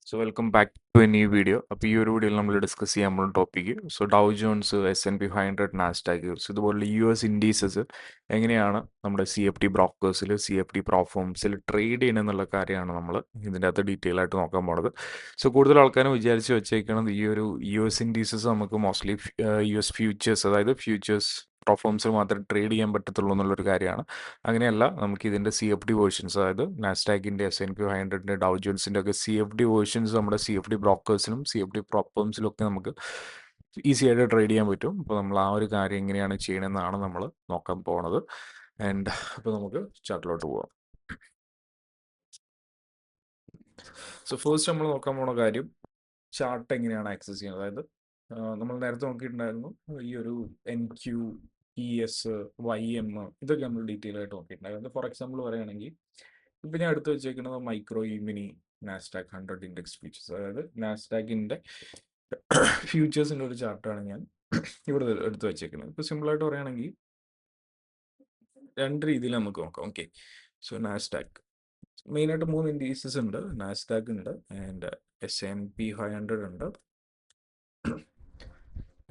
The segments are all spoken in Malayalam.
So welcome back to a new video. അപ്പോൾ ഈ ഒരു വീഡിയോയിൽ നമ്മൾ ഡിസ്കസ് ചെയ്യാൻ പോകുന്ന ടോപ്പിക്ക് ഡൗ ജോൺസ് S&P 500 നാസ്ഡാക്ക് ഇതുപോലുള്ള US ഇൻഡീസസ് എങ്ങനെയാണ് നമ്മുടെ CFD ബ്രോക്കേഴ്സിൽ CFD പ്രോഫോംസിൽ ട്രേഡ് ചെയ്യുന്നതെന്നുള്ള കാര്യമാണ് നമ്മൾ ഇതിൻ്റെ അകത്ത് ഡീറ്റെയിൽ ആയിട്ട് നോക്കാൻ പോണത്. കൂടുതൽ ആൾക്കാരും വിചാരിച്ച് വെച്ചേക്കുന്നത് ഈ ഒരു US ഇൻഡീസസ് നമുക്ക് മോസ്റ്റ്ലി US ഫ്യൂച്ചേഴ്സ്, അതായത് ഫ്യൂച്ചേഴ്സ് പ്രോഫോംസിൽ മാത്രമേ ട്രേഡ് ചെയ്യാൻ പറ്റത്തുള്ളൂ എന്നുള്ളൊരു കാര്യമാണ്. അങ്ങനെയല്ല, നമുക്ക് ഇതിൻ്റെ CFD വേർഷൻസ്, അതായത് നാസ്ഡാക്കിൻ്റെ S&P 500 ഡൗ ജോൺസിൻ്റെ ഒക്കെ CFD വേർഷൻസ് നമ്മുടെ CFD ബ്രോക്കേഴ്സിലും CFD പ്രോഫോംസിലും ഒക്കെ നമുക്ക് ഈസി ആയിട്ട് ട്രേഡ് ചെയ്യാൻ പറ്റും. അപ്പോൾ നമ്മൾ ആ ഒരു കാര്യം എങ്ങനെയാണ് ചെയ്യണമെന്നാണ് നമ്മൾ നോക്കാൻ പോണത്. ആൻഡ് അപ്പോൾ നമുക്ക് ചാർട്ടിലോട്ട് പോവാം. ഫസ്റ്റ് നമ്മൾ നോക്കാൻ പോണ കാര്യം ചാർട്ട് എങ്ങനെയാണ് ആക്സസ് ചെയ്യുന്നത്. അതായത് നമ്മൾ നേരത്തെ നോക്കിയിട്ടുണ്ടായിരുന്നു ഈ ഒരു NQ, ES, YM ഇതൊക്കെ നമ്മൾ ഡീറ്റെയിൽ ആയിട്ട് നോക്കിയിട്ടുണ്ടായിരുന്നു. ഫോർ എക്സാമ്പിൾ പറയുകയാണെങ്കിൽ ഇപ്പം ഞാൻ എടുത്തു വെച്ചേക്കുന്നത് micro mini Nasdaq 100 index futures, അതായത് നാസ്ഡാക്കിൻ്റെ ഫ്യൂച്ചേഴ്സിൻ്റെ ഒരു ചാർട്ടാണ് ഞാൻ ഇവിടെ എടുത്തു വെച്ചേക്കുന്നത്. ഇപ്പോൾ സിമ്പിളായിട്ട് പറയുകയാണെങ്കിൽ രണ്ട് രീതിയിൽ നമുക്ക് നോക്കാം. ഓക്കെ, നാസ്ഡാക്ക് മെയിനായിട്ട് 3 ഇൻഡീസസ് ഉണ്ട്. നാസ്ഡാക്ക് ഉണ്ട്, ആൻഡ് S&P 500 ഉണ്ട്,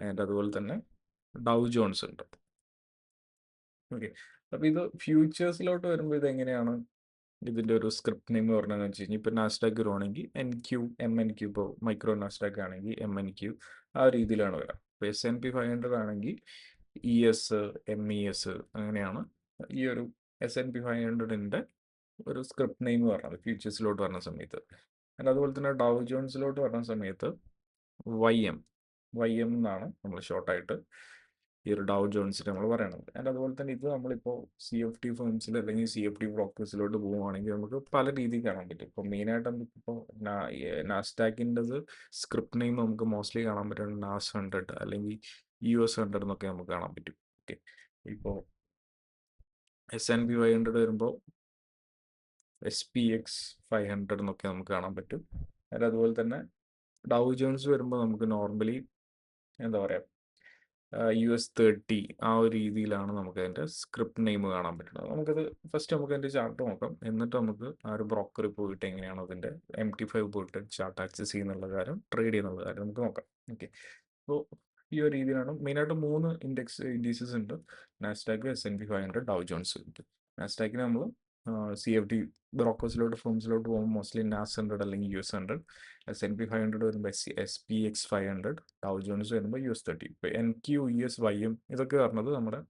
ആൻഡ് അതുപോലെ തന്നെ ഡൗ ജോൺസ് ഉണ്ട്. ഓക്കെ, അപ്പോൾ ഇത് ഫ്യൂച്ചേഴ്സിലോട്ട് വരുമ്പോൾ ഇത് എങ്ങനെയാണ് ഇതിൻ്റെ ഒരു സ്ക്രിപ്റ്റ് നെയിം പറഞ്ഞതെന്ന് വെച്ച് കഴിഞ്ഞാൽ, ഇപ്പോൾ നാസ്ഡാക്ക് വരുവാണെങ്കിൽ NQ, MNQ, ഇപ്പോൾ മൈക്രോ നാസ്ഡാക്ക് ആണെങ്കിൽ MNQ, ആ രീതിയിലാണ് വരാം. ഇപ്പോൾ S&P 500 ആണെങ്കിൽ ES, MES, അങ്ങനെയാണ് ഈ ഒരു S&P 500ൻ്റെ ഒരു സ്ക്രിപ്റ്റ് നെയിം പറഞ്ഞത് ഫ്യൂച്ചേഴ്സിലോട്ട് വരുന്ന സമയത്ത്. ആൻഡ് അതുപോലെ തന്നെ ഡൗ ജോൺസിലോട്ട് വരുന്ന സമയത്ത് YM എന്നാണ് നമ്മൾ ഷോർട്ടായിട്ട് ഈ ഒരു ഡൗ ജോൺസിൽ നമ്മൾ പറയണത്. ആൻഡ് അതുപോലെ തന്നെ ഇത് നമ്മളിപ്പോൾ CFD ഫേംസിൽ അല്ലെങ്കിൽ CFD ബ്രോക്കേഴ്സിലോട്ട് പോവുകയാണെങ്കിൽ നമുക്ക് പല രീതിയിൽ കാണാൻ പറ്റും. ഇപ്പോൾ മെയിനായിട്ട് നമുക്കിപ്പോൾ നാസ്ഡാക്കിൻ്റെത് സ്ക്രിപ്റ്റ് നെയിം നമുക്ക് മോസ്റ്റ്ലി കാണാൻ പറ്റുന്നത് NAS 100 അല്ലെങ്കിൽ US 100 എന്നൊക്കെ നമുക്ക് കാണാൻ പറ്റും. ഓക്കെ, ഇപ്പോൾ S&P 500 വരുമ്പോൾ SPX 500 എന്നൊക്കെ നമുക്ക് കാണാൻ പറ്റും. ആൻഡ് അതുപോലെ തന്നെ ഡൗ ജോൺസ് വരുമ്പോൾ നമുക്ക് നോർമലി എന്താ പറയുക US 30 ആ ഒരു രീതിയിലാണ് നമുക്ക് അതിൻ്റെ സ്ക്രിപ്റ്റ് നെയിം കാണാൻ പറ്റുന്നത്. നമുക്ക് അതിൻ്റെ ചാർട്ട് നോക്കാം, എന്നിട്ട് നമുക്ക് ആ ഒരു ബ്രോക്കറിൽ പോയിട്ട് എങ്ങനെയാണ് അതിൻ്റെ MT5 പോയിട്ട് ചാർട്ട് ആക്സസ് ചെയ്യുന്നുള്ള കാര്യം, ട്രേഡ് ചെയ്യുന്നുള്ള കാര്യം നമുക്ക് നോക്കാം. ഓക്കെ, അപ്പോൾ ഈ ഒരു രീതിയിലാണ് മെയിനായിട്ട് 3 ഇൻഡീസസ് ഉണ്ട്: നാസ്ഡാക്ക്, S&P 500, ഡൗ ജോൺസ്. നാസ്ഡാക്കിന് നമ്മൾ CFD ബ്രോക്കേഴ്സിലോട്ട് ഫേംസിലോട്ട് പോകുമ്പോൾ മോസ്റ്റ്ലി NAS 100 അല്ലെങ്കിൽ US 100, S&P 500 വരുമ്പോൾ SPX 500, ഡൗ ജോൺസ് വരുമ്പോൾ US 30. ഇപ്പോൾ NQ, ES, YM ഇതൊക്കെ പറഞ്ഞത് നമ്മുടെ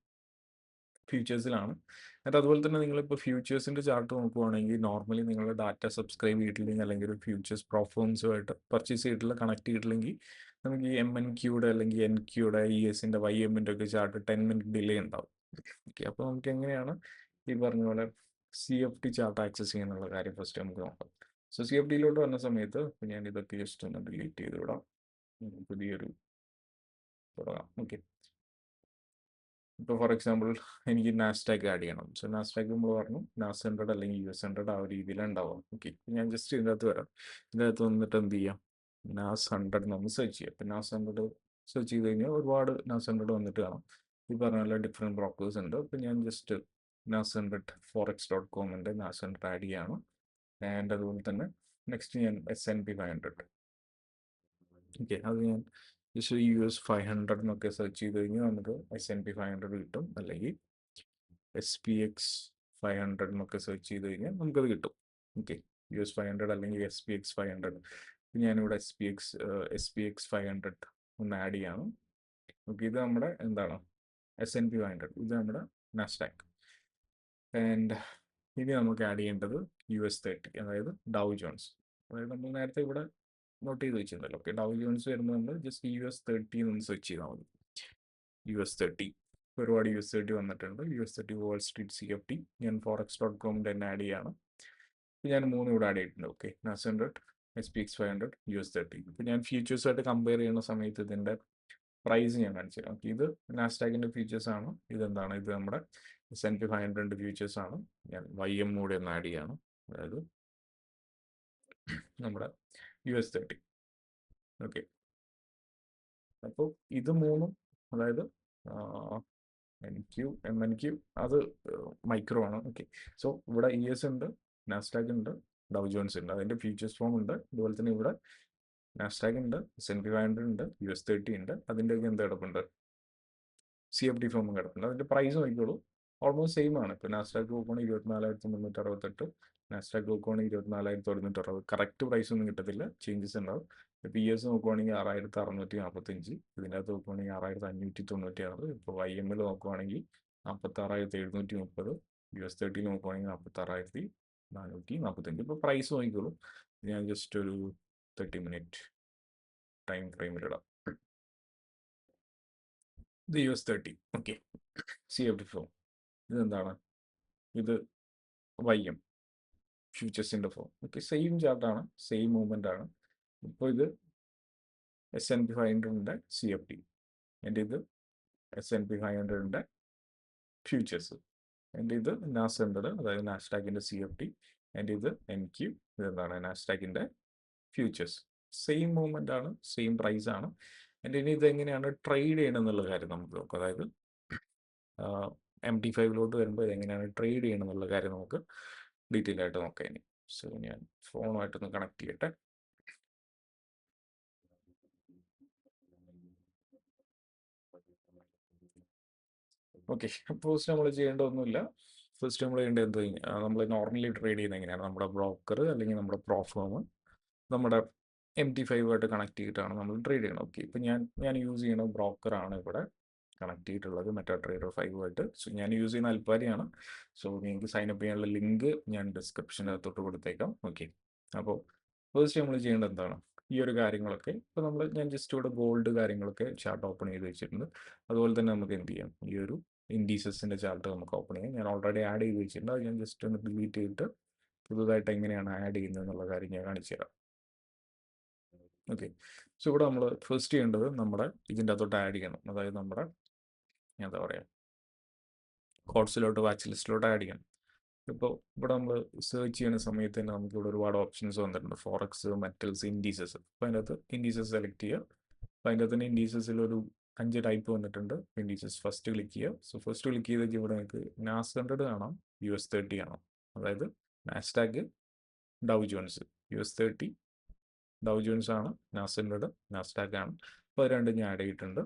ഫ്യൂച്ചേഴ്സിലാണ്. എന്നിട്ട് അതുപോലെ തന്നെ നിങ്ങളിപ്പോൾ ഫ്യൂച്ചേഴ്സിൻ്റെ ചാർട്ട് നോക്കുവാണെങ്കിൽ നോർമലി നിങ്ങൾ ഡാറ്റ സബ്സ്ക്രൈബ് ചെയ്തിട്ടില്ലെങ്കിൽ അല്ലെങ്കിൽ ഒരു ഫ്യൂച്ചേഴ്സ് പ്രോഫോംസുമായിട്ട് പർച്ചേസ് ചെയ്തിട്ടില്ല, കണക്ട് ചെയ്തിട്ടില്ലെങ്കിൽ നമുക്ക് ഈ MNQയുടെ അല്ലെങ്കിൽ NQയുടെ, ESൻ്റെ, YMൻ്റെ ഒക്കെ ചാർട്ട് 10 മിനിറ്റ് ഡിലേ ഉണ്ടാവും. ഓക്കെ, അപ്പോൾ നമുക്ക് എങ്ങനെയാണ് ഈ പറഞ്ഞ പോലെ CFD ചാർട്ട് ആക്സസ് ചെയ്യാനുള്ള കാര്യം ഫസ്റ്റ് നമുക്ക് നോക്കാം. CFDയിലോട്ട് വന്ന സമയത്ത് ഞാൻ ഇതൊക്കെ ജസ്റ്റ് ഒന്ന് ഡിലീറ്റ് ചെയ്ത് വിടാം, പുതിയൊരു തുടങ്ങാം. ഓക്കെ, ഇപ്പോൾ ഫോർ എക്സാമ്പിൾ എനിക്ക് നാസ്ഡാക്ക് ആഡ് ചെയ്യണം. നാസ്ഡാക്ക് നമ്മൾ പറഞ്ഞു NAS 100 അല്ലെങ്കിൽ US 100 ആ ഒരു രീതിയിലാണ് ഉണ്ടാവുക. ഓക്കെ, ഞാൻ ജസ്റ്റ് ഇതിൻ്റെ അകത്ത് വരാം. ഇതിൻ്റെ അകത്ത് വന്നിട്ട് എന്ത് ചെയ്യാം, NAS 100 നമ്മൾ സെർച്ച് ചെയ്യാം. ഇപ്പോൾ NAS 100 സെർച്ച് ചെയ്ത് കഴിഞ്ഞാൽ ഒരുപാട് NAS 100 വന്നിട്ട് കാണാം. ഈ പറഞ്ഞ പോലെ ഡിഫറെൻറ്റ് ബ്രോക്കേഴ്സ് ഉണ്ട്. ഇപ്പോൾ ഞാൻ ജസ്റ്റ് NAS 100 forex.com-ൻ്റെ NAS 100 ആഡ് ചെയ്യാണ്. ആൻഡ് അതുപോലെ തന്നെ നെക്സ്റ്റ് ഞാൻ S&P 500. ഓക്കെ, അത് ഞാൻ ജസ്റ്റ് US 500 എന്നൊക്കെ സെർച്ച് ചെയ്ത് കഴിഞ്ഞാൽ നമുക്ക് S&P 500 കിട്ടും, അല്ലെങ്കിൽ SPX 500 എന്നൊക്കെ സെർച്ച് ചെയ്ത് കഴിഞ്ഞാൽ നമുക്കത് കിട്ടും. ഓക്കെ, US 500 അല്ലെങ്കിൽ SPX 500. ഞാനിവിടെ SPX 500 ഒന്ന് ആഡ് ചെയ്യാണ്. ഓക്കെ, ഇത് നമ്മുടെ എന്താണ് S&P 500, ഇത് നമ്മുടെ നാസ്ഡാക്ക്. ആൻഡ് ഇനി നമുക്ക് ആഡ് ചെയ്യേണ്ടത് US 30, അതായത് ഡൗ ജോൺസ്. അതായത് നമ്മൾ നേരത്തെ ഇവിടെ നോട്ട് ചെയ്ത് വെച്ചിട്ടുണ്ടല്ലോ. ഓക്കെ, ഡൗ ജോൺസ് വരുമ്പോൾ നമ്മൾ ജസ്റ്റ് US 30 എന്ന് സെർച്ച് ചെയ്താൽ മതി. US 30 ഒരുപാട് US 30 വന്നിട്ടുണ്ട്. US 30 വാൾ സ്ട്രീറ്റ് CFD ഞാൻ forex.com തന്നെ ആഡ് ചെയ്യാണ്. ഞാൻ 3 ഇവിടെ ആഡ് ചെയ്തിട്ടുണ്ട്. Okay, NAS 100, SPX 500, US 30. ഇപ്പോൾ ഞാൻ ഫ്യൂച്ചേഴ്സായിട്ട് കമ്പയർ ചെയ്യുന്ന സമയത്ത് ഇതിൻ്റെ പ്രൈസ് ഞാൻ കാണിച്ചു തരാം. ഓക്കെ, ഇത് നാസ്ഡാക്കിൻ്റെ ഫീച്ചേഴ്സ് ആണ്. ഇതെന്താണ്, ഇത് നമ്മുടെ S&P 500 ഫീച്ചേഴ്സ് ആണ്. ഞാൻ YM കൂടെ ഒന്ന് ആഡ് ചെയ്യാണ്, അതായത് നമ്മുടെ US 30. ഓക്കെ, അപ്പോൾ ഇത് മൂന്നും, അതായത് NQ, MNQ അത് മൈക്രോ ആണ്. ഓക്കെ, ഇവിടെ ES ഉണ്ട്, നാസ്ഡാക്ക് ഉണ്ട്, ഡൗ ജോൺസ് ഉണ്ട്, അതിൻ്റെ ഫ്യൂച്ചേഴ്സ് ഫോം ഉണ്ട്. അതുപോലെ തന്നെ ഇവിടെ നാസ്ഡാക്ക് ഉണ്ട്, S&P 500 ഉണ്ട്, US30 ഉണ്ട്. അതിൻ്റെയൊക്കെ എന്ത് കിടപ്പുണ്ട്? CFD ഫോമും കിടപ്പുണ്ട്. അതിൻ്റെ പ്രൈസ് നോക്കിക്കോളൂ, ഓൾമോസ്റ്റ് സെയിം ആണ്. ഇപ്പോൾ നാസ്ഡാക്ക് നോക്കുകയാണെങ്കിൽ 24,368, നാസ്ഡാക്ക് നോക്കുകയാണെങ്കിൽ 24,160. കറക്റ്റ് പ്രൈസ് ഒന്നും കിട്ടത്തില്ല, ചേഞ്ചസ് ഉണ്ടാവും. ഇപ്പോൾ ES നോക്കുവാണെങ്കിൽ 6,645, ഇതിൻ്റെ അകത്ത് നോക്കുവാണെങ്കിൽ 6,596. ഇപ്പോൾ IML നോക്കുവാണെങ്കിൽ 46,730, US30 നോക്കുവാണെങ്കിൽ 46,445. ഇപ്പോൾ പ്രൈസ് നോക്കിക്കോളൂ, ഞാൻ ജസ്റ്റ് ഒരു 30 മിനിറ്റ് ടൈം ഫ്രെയിമിലിടാം. ഇത് US30, ഓക്കെ. CFD ഫോം ഇതെന്താണ്? ഇത് YM ഫ്യൂച്ചേഴ്സിൻ്റെ ഫോം, ഓക്കെ. സെയിം ചാർട്ടാണ്, സെയിം മൂവ്മെൻ്റ് ആണ്. ഇപ്പോൾ ഇത് S&P 500 CFD, എൻ്റെ ഇത് S&P 500 ഫ്യൂച്ചേഴ്സ്, എൻ്റെ ഇത് നാസ്ഡാക്കിൻ്റെ, അതായത് നാസ്ഡാക്കിൻ്റെ CFD, എൻ്റെ ഇത് NQ, ഇതെന്താണ്? നാസ്ഡാക്കിൻ്റെ ഫ്യൂച്ചേഴ്സ്. സെയിം മൂവ്മെൻ്റ് ആണ്, സെയിം പ്രൈസ് ആണ്. എൻ്റെ ഇനി ഇതെങ്ങനെയാണ് ട്രേഡ് ചെയ്യണം എന്നുള്ള കാര്യം നമുക്ക് നോക്കാം. അതായത് MT5 വരുമ്പോൾ ഇതെങ്ങനെയാണ് ട്രേഡ് ചെയ്യണം എന്നുള്ള കാര്യം നമുക്ക് ഡീറ്റെയിൽ ആയിട്ട് നോക്കാം ഇനി. സോ ഞാൻ ഫോണുമായിട്ടൊന്ന് കണക്ട് ചെയ്യട്ടെ. ഓക്കെ, ഫസ്റ്റ് നമ്മൾ ചെയ്യേണ്ടതൊന്നുമില്ല. ഫസ്റ്റ് നമ്മൾ ചെയ്യേണ്ടത് എന്ത്, നമ്മൾ നോർമലി ട്രേഡ് ചെയ്യുന്നത് എങ്ങനെയാണ്? നമ്മുടെ ബ്രോക്കർ അല്ലെങ്കിൽ നമ്മുടെ പ്രോഫേം നമ്മുടെ MT5 ആയിട്ട് കണക്ട് ചെയ്തിട്ടാണ് നമ്മൾ ട്രേഡ് ചെയ്യണം. ഓക്കെ, ഇപ്പം ഞാൻ യൂസ് ചെയ്യുന്ന ബ്രോക്കറാണ് ഇവിടെ കണക്ട് ചെയ്തിട്ടുള്ളത്, മെറ്റാട്രേഡർ 5 ആയിട്ട്. സോ ഞാൻ യൂസ് ചെയ്യുന്ന അൽപ്പാരിയാണ്. സോ നിങ്ങൾക്ക് സൈനപ്പ് ചെയ്യാനുള്ള ലിങ്ക് ഞാൻ ഡിസ്ക്രിപ്ഷനകത്തോട്ട് കൊടുത്തേക്കാം. ഓക്കെ, അപ്പോൾ ഫസ്റ്റ് നമ്മൾ ചെയ്യേണ്ടത് എന്താണ്? ഈ ഒരു കാര്യങ്ങളൊക്കെ ഇപ്പോൾ ഞാൻ ജസ്റ്റ് ഇവിടെ ഗോൾഡ് കാര്യങ്ങളൊക്കെ ചാർട്ട് ഓപ്പൺ ചെയ്ത് വെച്ചിട്ടുണ്ട്. അതുപോലെ തന്നെ നമുക്ക് എന്ത് ചെയ്യാം, ഈ ഒരു ഇൻഡീസസിൻ്റെ ചാർട്ട് നമുക്ക് ഓപ്പൺ ചെയ്യാം. ഞാൻ ഓൾറെഡി ആഡ് ചെയ്ത് വെച്ചിട്ടുണ്ട്, അത് ഞാൻ ജസ്റ്റ് ഒന്ന് ഡിലീറ്റ് ചെയ്തിട്ട് പുതുതായിട്ട് എങ്ങനെയാണ് ആഡ് ചെയ്യുന്നത് എന്നുള്ള കാര്യം ഞാൻ കാണിച്ചു തരാം. ഓക്കെ, സോ ഇവിടെ നമ്മൾ ഫസ്റ്റ് ചെയ്യേണ്ടത് നമ്മുടെ ഇതിൻ്റെ അകത്തോട്ട് ആഡ് ചെയ്യണം. അതായത് നമ്മുടെ എന്താ പറയുക, കോഡ്സിലോട്ട് വാച്ച് ലിസ്റ്റിലോട്ട് ആഡ് ചെയ്യണം. ഇപ്പോൾ ഇവിടെ നമ്മൾ സെർച്ച് ചെയ്യുന്ന സമയത്ത് തന്നെ നമുക്ക് ഇവിടെ ഒരുപാട് ഓപ്ഷൻസ് വന്നിട്ടുണ്ട്, ഫോറക്സ്, മെറ്റൽസ്, ഇൻഡീസസ്. അപ്പോൾ അതിൻ്റെ അകത്ത് ഇൻഡീസസ് സെലക്ട് ചെയ്യുക. അപ്പോൾ അതിൻ്റെ അകത്ത് തന്നെ ഇൻഡീസസിൽ ഒരു 5 ടൈപ്പ് വന്നിട്ടുണ്ട്. ഇൻഡീസസ് ഫസ്റ്റ് ക്ലിക്ക് ചെയ്യുക. സോ ഫസ്റ്റ് ക്ലിക്ക് ചെയ്ത് ഇവിടെ നിങ്ങൾക്ക് NAS100 കാണാം, US30 കാണാം. അതായത് നാസ്ഡാക്ക്, ഡൗ ജോൺസ്. US30 ഡൗ ജോൺസ് ആണ്, NAS100 നാസ്ഡാക്ക് ആണ്. അപ്പോൾ അത് രണ്ടും ഞാൻ ആഡ് ചെയ്തിട്ടുണ്ട്.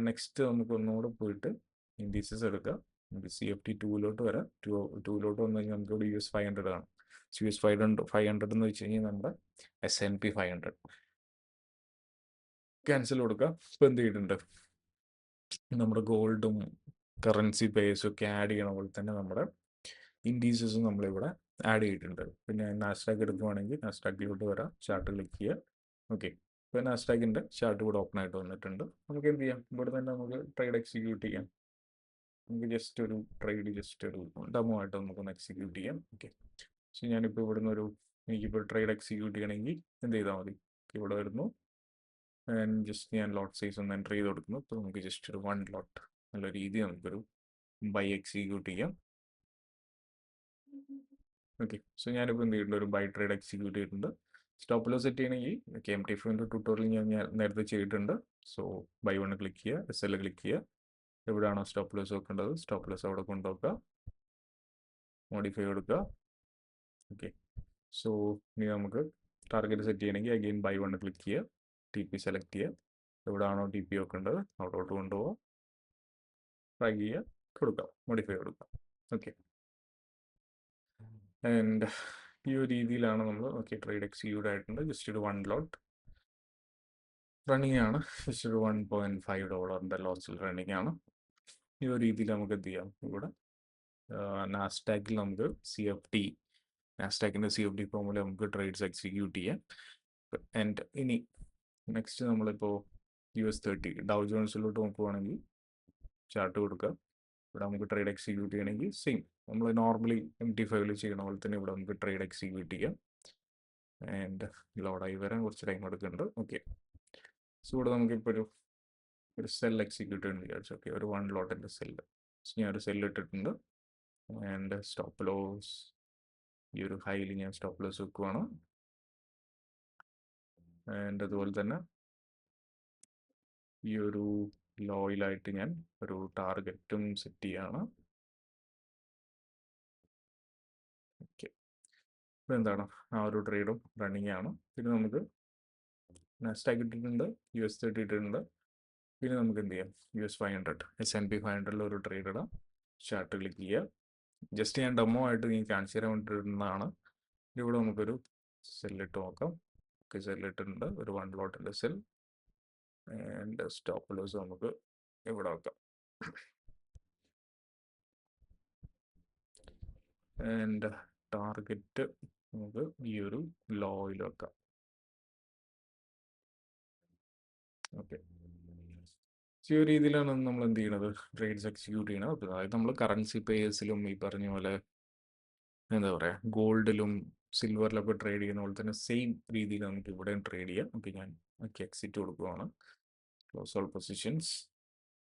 നെക്സ്റ്റ് നമുക്ക് ഒന്നുകൂടെ പോയിട്ട് ഇൻഡീസസ് എടുക്കുക. നമുക്ക് CFD 2 വരാം. 2 വന്നു കഴിഞ്ഞാൽ നമുക്ക് ഇവിടെ US500 കാണാം. US500 എന്ന് വെച്ച് കഴിഞ്ഞാൽ നമ്മുടെ S&P 500. ക്യാൻസൽ കൊടുക്കുക. ഇപ്പോൾ എന്ത് ചെയ്തിട്ടുണ്ട്, നമ്മുടെ ഗോൾഡും കറൻസി പേഴ്സും ഒക്കെ ആഡ് ചെയ്യണ പോലെ തന്നെ നമ്മുടെ ഇൻഡീസസും നമ്മളിവിടെ ആഡ് ചെയ്തിട്ടുണ്ട്. പിന്നെ നാസ്ഡാക്ക് എടുക്കുവാണെങ്കിൽ നാസ്ഡാക്കിലോട്ട് വരാം, ചാർട്ട് ക്ലിക്ക് ചെയ്യുക. ഓക്കെ, ഇപ്പോൾ നാസ്ഡാക്കിൻ്റെ ചാർട്ട് ഇവിടെ ഓപ്പൺ ആയിട്ട് വന്നിട്ടുണ്ട്. നമുക്ക് എന്ത് ചെയ്യാം, ഇവിടെ തന്നെ നമുക്ക് ട്രേഡ് എക്സിക്യൂട്ട് ചെയ്യാം. നമുക്ക് ജസ്റ്റ് ഒരു ഡെമോ ആയിട്ട് നമുക്കൊന്ന് എക്സിക്യൂട്ട് ചെയ്യാം. ഓക്കെ, സോ ഞാനിപ്പോൾ ഇവിടുന്ന് എനിക്കിപ്പോൾ ട്രേഡ് എക്സിക്യൂട്ട് ചെയ്യണമെങ്കിൽ എന്ത് ചെയ്താൽ മതി, ഇവിടെ വരുന്നു, ജസ്റ്റ് ഞാൻ ലോട്ട് സൈസ് ഒന്ന് എൻ്റർ ചെയ്ത് കൊടുക്കുന്നു. അപ്പോൾ നമുക്ക് ജസ്റ്റ് ഒരു 1 ലോട്ട് നല്ല രീതിയിൽ നമുക്കൊരു ബൈ എക്സിക്യൂട്ട് ചെയ്യാം. ഓക്കെ, സോ ഞാനിപ്പോൾ എന്ത് ചെയ്തിട്ടുണ്ട്, ഒരു ബൈ ട്രേഡ് എക്സിക്യൂട്ട് ചെയ്തിട്ടുണ്ട്. സ്റ്റോപ്പ് ലോസ് സെറ്റ് ചെയ്യണമെങ്കിൽ MT5 ട്യൂട്ടോറിയൽ ഞാൻ നേരത്തെ ചെയ്തിട്ടുണ്ട്. സോ ബൈ 1 ക്ലിക്ക് ചെയ്യുക, SL ക്ലിക്ക് ചെയ്യുക. എവിടെയാണോ സ്റ്റോപ്പ് ലോസ് വെക്കേണ്ടത് സ്റ്റോപ്പ് ലോസ് അവിടെ കൊണ്ടുവെക്കുക, മോഡിഫൈ കൊടുക്കുക. ഓക്കെ, സോ ഇനി നമുക്ക് ടാർഗറ്റ് സെറ്റ് ചെയ്യണമെങ്കിൽ അഗെയിൻ ബൈ 1 ക്ലിക്ക് ചെയ്യുക, TP സെലക്ട് ചെയ്യുക. എവിടെയാണോ TP വെക്കേണ്ടത് അവിടോട്ട് കൊണ്ടുപോകുക, ട്രാക്ക് ചെയ്യുക, കൊടുക്കുക, മോഡിഫൈ കൊടുക്കുക. ഓക്കെ, ആൻഡ് ഈ ഒരു രീതിയിലാണ് നമ്മൾ ട്രേഡ് എക്സിക്യൂട്ട് ആയിട്ടുണ്ട്. ജസ്റ്റ് ഒരു 1 ലോട്ട് റണ്ണിങ് ആണ്, ജസ്റ്റ് ഒരു $1.5 ലോസിൽ റണ്ണിങ് ആണ്. ഈ ഒരു രീതിയിൽ നമുക്ക് എന്ത് ചെയ്യാം, ഇവിടെ നാസ്ഡാക്കിൽ നമുക്ക് നാസ്ഡാക്കിൻ്റെ CFD ഫോമിൽ നമുക്ക് ട്രേഡ്സ് എക്സിക്യൂട്ട് ചെയ്യാം. ആൻഡ് ഇനി നെക്സ്റ്റ് നമ്മളിപ്പോൾ US30 ഡൗ ജോൺസിലോട്ട് നോക്കുവാണെങ്കിൽ ചാർട്ട് കൊടുക്കുക. ഇവിടെ നമുക്ക് ട്രേഡ് എക്സിക്യൂട്ട് ചെയ്യണമെങ്കിൽ സെയിം നമ്മൾ നോർമലി MT5 ചെയ്യണ പോലെ തന്നെ ഇവിടെ നമുക്ക് ട്രേഡ് എക്സിക്യൂട്ട് ചെയ്യാം. ആൻഡ് ലോഡായി വരാൻ കുറച്ച് ടൈം എടുക്കുന്നുണ്ട്. ഓക്കെ, സോ ഇവിടെ നമുക്കിപ്പോൾ ഒരു സെൽ എക്സിക്യൂട്ട് ചെയ്യുന്നു വിചാരിച്ചു. ഓക്കെ, ഒരു 1 ലോട്ടിൻ്റെ സെല്ല്. സോ ഞാനൊരു സെല്ല് ഇട്ടിട്ടുണ്ട്. ആൻഡ് സ്റ്റോപ്പ് ലോസ് ഈ ഒരു ഹൈയിൽ ഞാൻ സ്റ്റോപ്പ് ലോസ് വെക്കുവാണ്. ആൻഡ് അതുപോലെ തന്നെ ഈ ഒരു ലോയിലായിട്ട് ഞാൻ ഒരു ടാർഗറ്റും സെറ്റ് ചെയ്യാണ്. ഓക്കെ, ഇപ്പോൾ എന്താണ് ആ ഒരു ട്രേഡും റണ്ണിങ് ആണ്. പിന്നെ നമുക്ക് നാസ്ഡാക്ക് ഇട്ടിട്ടുണ്ട്, US30 ഇട്ടിട്ടുണ്ട്. പിന്നെ നമുക്ക് എന്ത് ചെയ്യാം, US500 S&P 500 ഒരു ട്രേഡ് ഇടാം. ചാർട്ട് ക്ലിക്ക് ചെയ്യുക. ജസ്റ്റ് ഞാൻ ഡെമോ ആയിട്ട് നീ കാണിച്ചു തരാൻ വേണ്ടിയിരുന്നതാണ്. ഇവിടെ നമുക്കൊരു സെല്ലിട്ട് നോക്കാം. ഓക്കെ, സെല്ലിട്ടുണ്ട്, ഒരു 1 ലോട്ടിൻ്റെ സെൽ. ആൻഡ് സ്റ്റോപ്പ് ലോസ് നമുക്ക് ഇവിടെ വെക്കാം. ആൻഡ് ടാർഗറ്റ് നമുക്ക് ഈ ഒരു ലോയിൽ വെക്കാം. ഓക്കെ, ഈ ഒരു രീതിയിലാണ് നമ്മൾ എന്ത് ചെയ്യണത്, ട്രേഡ്സ് എക്സിക്യൂട്ട് ചെയ്യണത്. അതായത് നമ്മൾ കറൻസി പേയേഴ്സിലും ഈ പറഞ്ഞ പോലെ എന്താ പറയുക, ഗോൾഡിലും സിൽവറിലൊക്കെ ട്രേഡ് ചെയ്യുന്ന പോലെ തന്നെ സെയിം രീതിയിൽ നമുക്ക് ഇവിടെയും ട്രേഡ് ചെയ്യാം. ഓക്കെ, ഞാൻ ഓക്കെ എക്സിറ്റ് കൊടുക്കുവാണ്. Close all positions.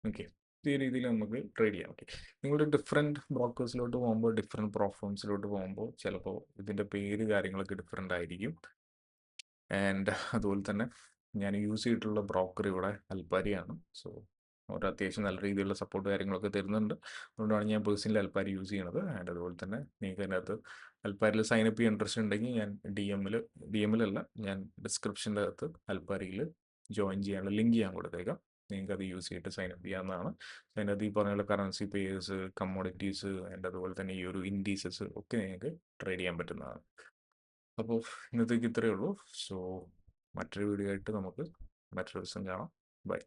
ഓക്കെ, ഈ രീതിയിൽ നമുക്ക് ട്രേഡ് ചെയ്യാം. ഓക്കെ, നിങ്ങൾ ഡിഫറെൻറ്റ് ബ്രോക്കേഴ്സിലോട്ട് പോകുമ്പോൾ, ഡിഫറെൻറ്റ് പ്ലാറ്റ്ഫോംസിലോട്ട് പോകുമ്പോൾ ചിലപ്പോൾ ഇതിൻ്റെ പേര് കാര്യങ്ങളൊക്കെ ഡിഫറെൻ്റ് ആയിരിക്കും. ആൻഡ് അതുപോലെ തന്നെ ഞാൻ യൂസ് ചെയ്തിട്ടുള്ള ബ്രോക്കർ ഇവിടെ അൽപ്പാരിയാണ്. സോ ഒരു അത്യാവശ്യം നല്ല രീതിയിലുള്ള സപ്പോർട്ട് കാര്യങ്ങളൊക്കെ തരുന്നുണ്ട്. അതുകൊണ്ടാണ് ഞാൻ പേഴ്സണലി അൽപ്പാരി യൂസ് ചെയ്യണത്. ആൻഡ് അതുപോലെ തന്നെ നിങ്ങൾക്ക് അതിനകത്ത് അൽപ്പാരിൽ സൈനപ്പ് ചെയ്യാൻ ഇൻട്രസ്റ്റ് ഉണ്ടെങ്കിൽ ഞാൻ ഡി എമ്മിലല്ല, ഞാൻ ഡിസ്ക്രിപ്ഷൻ്റെ അകത്ത് അൽപ്പാരിയിൽ ജോയിൻ ചെയ്യാനുള്ള ലിങ്ക് ഞാൻ കൊടുത്തേക്കാം. നിങ്ങൾക്ക് അത് യൂസ് ചെയ്തിട്ട് സൈനപ്പ് ചെയ്യാവുന്നതാണ്. അതിനകത്ത് ഈ പറഞ്ഞ പോലെ കറൻസി പേയേഴ്സ്, കമ്മോഡിറ്റീസ് ആൻഡ് അതുപോലെ തന്നെ ഈ ഒരു ഇൻഡീസസ് ഒക്കെ നിങ്ങൾക്ക് ട്രേഡ് ചെയ്യാൻ പറ്റുന്നതാണ്. അപ്പോൾ ഇന്നത്തേക്ക് ഇത്രയേ ഉള്ളൂ. സോ മറ്റൊരു വീഡിയോ ആയിട്ട് നമുക്ക് മറ്റൊരു ദിവസം കാണാം. ബൈ.